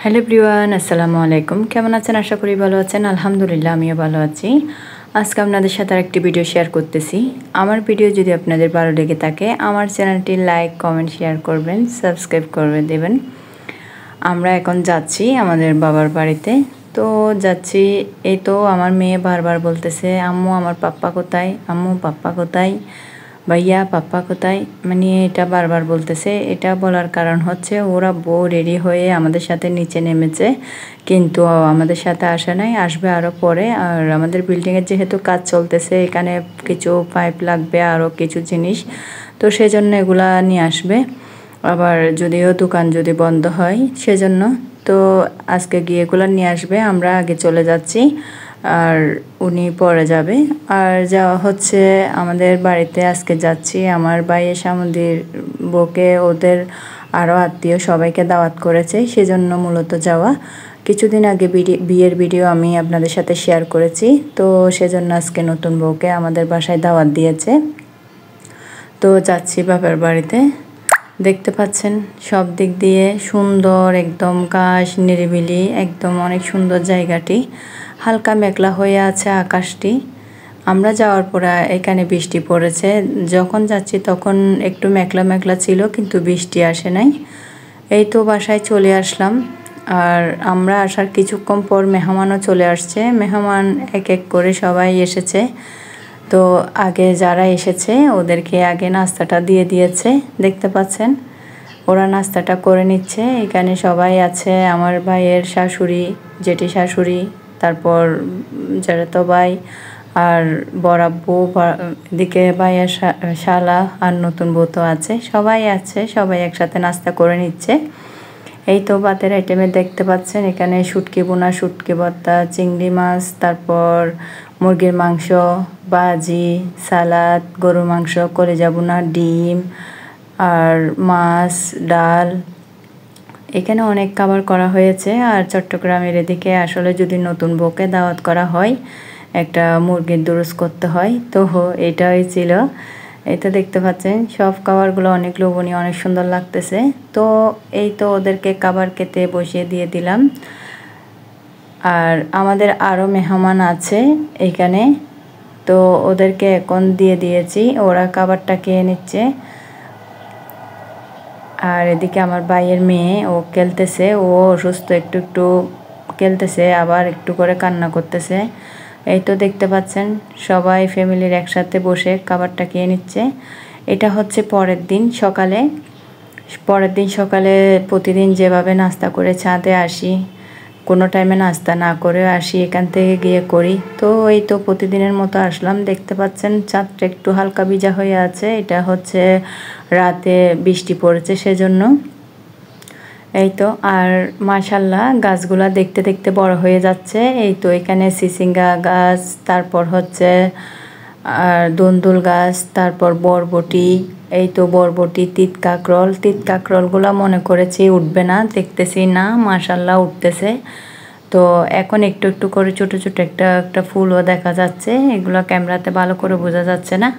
Hello everyone, আসসালামু আলাইকুম। কেমন আছেন? আশা করি ভালো আছেন। আলহামদুলিল্লাহ, আমিও ভালো আছি। আজকে আপনাদের সাথে আরেকটি ভিডিও শেয়ার করতেছি। আমার ভিডিও যদি আপনাদের ভালো লেগে থাকে, আমার চ্যানেলটি লাইক, কমেন্ট, শেয়ার করবেন, সাবস্ক্রাইব করে দেবেন। আমরা এখন যাচ্ছি আমাদের বাবার বাড়িতে। তো যাচ্ছি, এই তো আমার মেয়ে বারবার বলতেছে, আম্মু আমার পাপ্পা কোথায়, আম্মু পাপ্পা কোথায়, ভাইয়া পাপ্পা কোথায়, মানে এটা বারবার বলতেছে। এটা বলার কারণ হচ্ছে ওরা বউ রেডি হয়ে আমাদের সাথে নিচে নেমেছে, কিন্তু আমাদের সাথে আসে নাই, আসবে আরও পরে। আর আমাদের বিল্ডিংয়ের যেহেতু কাজ চলতেছে, এখানে কিছু পাইপ লাগবে, আরও কিছু জিনিস, তো সেজন্য এগুলা নিয়ে আসবে। আবার যদিও দোকান যদি বন্ধ হয় সেজন্য, তো আজকে গিয়ে এগুলো নিয়ে আসবে। আমরা আগে চলে যাচ্ছি আর উনি পরে যাবে। আর যাওয়া হচ্ছে আমাদের বাড়িতে, আজকে যাচ্ছি আমার ভাইয়ের সামুদ্রিক বউকে, ওদের আরও আত্মীয় সবাইকে দাওয়াত করেছে, সেজন্য মূলত যাওয়া। কিছুদিন আগে বিয়ের ভিডিও আমি আপনাদের সাথে শেয়ার করেছি, তো সেজন্য আজকে নতুন বউকে আমাদের বাসায় দাওয়াত দিয়েছে। তো যাচ্ছি বাবার বাড়িতে। দেখতে পাচ্ছেন সব দিক দিয়ে সুন্দর, একদম কাশ নিরিবিলি, একদম অনেক সুন্দর জায়গাটি। হালকা মেঘলা হয়ে আছে আকাশটি। আমরা যাওয়ার পর এখানে বৃষ্টি পড়েছে। যখন যাচ্ছি তখন একটু মেঘলা মেঘলা ছিল, কিন্তু বৃষ্টি আসে নাই। এই তো বাসায় চলে আসলাম। আর আমরা আসার কিছুক্ষণ পর মেহমানও চলে আসছে। মেহমান এক এক করে সবাই এসেছে। তো আগে যারা এসেছে ওদেরকে আগে নাস্তাটা দিয়ে দিয়েছে, দেখতে পাচ্ছেন ওরা নাস্তাটা করে নিচ্ছে। এখানে সবাই আছে, আমার ভাইয়ের শাশুড়ি, জেঠি শাশুড়ি, তারপর তো ভাই আর বড়াব্বু, এদিকে ভাইয়ের শালা আর নতুন বউ তো আছে, সবাই আছে, সবাই একসাথে নাস্তা করে নিচ্ছে। এই তো ভাতের আইটেমে দেখতে পাচ্ছেন এখানে শুটকি বোনা, শুটকি ভর্তা, চিংড়ি মাছ, তারপর মুরগির মাংস, ভাজি, সালাদ, গরুর মাংস, কলিজা বোনা, ডিম আর মাছ, ডাল। এখানে অনেক খাবার করা হয়েছে। আর চট্টগ্রামের এদিকে আসলে যদি নতুন বউকে দাওয়াত করা হয়, একটা মুরগির দুরুস করতে হয়, তো এটাই ছিল। এই তো দেখতে পাচ্ছেন সব খাবারগুলো অনেক লোভনীয়, অনেক সুন্দর লাগতেছে। তো এই তো ওদেরকে খাবার খেতে বসিয়ে দিয়ে দিলাম। আর আমাদের আরও মেহমান আছে এখানে, তো ওদেরকে এখন দিয়ে দিয়েছি, ওরা খাবারটা খেয়ে নিচ্ছে। আর এদিকে আমার ভাইয়ের মেয়ে, ও খেলতেছে, ও অসুস্থ, একটু একটু খেলতেছে, আবার একটু করে কান্না করতেছে। এই তো দেখতে পাচ্ছেন সবাই ফ্যামিলির একসাথে বসে খাবারটা খেয়ে নিচ্ছে। এটা হচ্ছে পরের দিন সকালে প্রতিদিন যেভাবে নাস্তা করে ছাদে আসি, কোনো টাইমে নাস্তা না করে আসি, এখান থেকে গিয়ে করি। তো এই তো প্রতিদিনের মতো আসলাম। দেখতে পাচ্ছেন ছাদটা একটু হালকা ভিজা হয়ে আছে, এটা হচ্ছে রাতে বৃষ্টি পড়েছে সেজন্য। এই তো, আর মাশাল্লাহ গাছগুলা দেখতে দেখতে বড় হয়ে যাচ্ছে। এই তো এখানে সিসিঙ্গা গাছ, তারপর হচ্ছে আর দন্দুল গাছ, তারপর বরবটি। এই তো বরবটি, তিত কাঁকরোলগুলো মনে করেছি উঠবে না, দেখতেছি না, মাশাল্লাহ উঠতেছে। তো এখন একটু একটু করে ছোট ছোট একটা একটা ফুলও দেখা যাচ্ছে, এগুলো ক্যামেরাতে ভালো করে বোঝা যাচ্ছে না।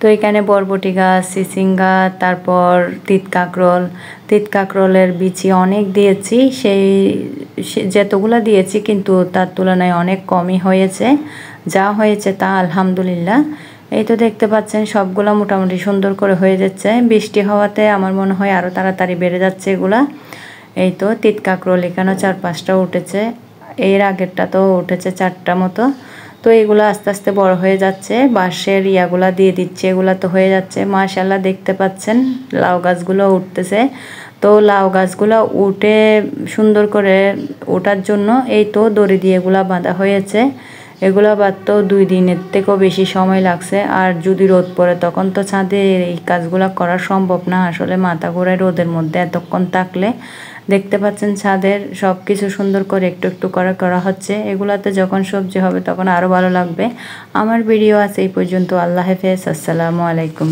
তো এখানে বরবটি গাছ, সিসিঙ্গা, তারপর তিত কাঁকরোলের বিচি অনেক দিয়েছি, সেই যতগুলো দিয়েছি কিন্তু তার তুলনায় অনেক কমই হয়েছে, যা হয়েছে তা আলহামদুলিল্লাহ। এই তো দেখতে পাচ্ছেন সবগুলো মোটামুটি সুন্দর করে হয়ে যাচ্ছে। বৃষ্টি হওয়াতে আমার মনে হয় আরও তাড়াতাড়ি বেড়ে যাচ্ছে এগুলা। এই তো তিত কাঁকরোল এখানেও 4-5টা উঠেছে, এর আগেরটা তো উঠেছে 4টা মতো। তো এগুলো আস্তে আস্তে বড় হয়ে যাচ্ছে, বাঁশের ইয়াগুলা দিয়ে দিচ্ছে, এগুলা তো হয়ে যাচ্ছে। মাশাল্লাহ দেখতে পাচ্ছেন লাউ গাছগুলো উঠতেছে। তো লাউ গাছগুলো উঠে সুন্দর করে ওঠার জন্য এই তো দড়ি দিয়ে এগুলা বাঁধা হয়েছে। এগুলো বাঁধতেও 2 দিনের থেকেও বেশি সময় লাগছে। আর যদি রোদ পড়ে তখন তো ছাদে এই কাজগুলো করা সম্ভব না, আসলে মাথা ঘোরায় রোদের মধ্যে এতক্ষণ থাকলে। দেখতে পাচ্ছেন ছাদের সব কিছু সুন্দর করে একটু একটু করে করা হচ্ছে। এগুলাতে যখন সবজি হবে তখন আরও ভালো লাগবে। আমার ভিডিও আছে এই পর্যন্ত। আল্লাহ হাফেজ, আসসালামু আলাইকুম।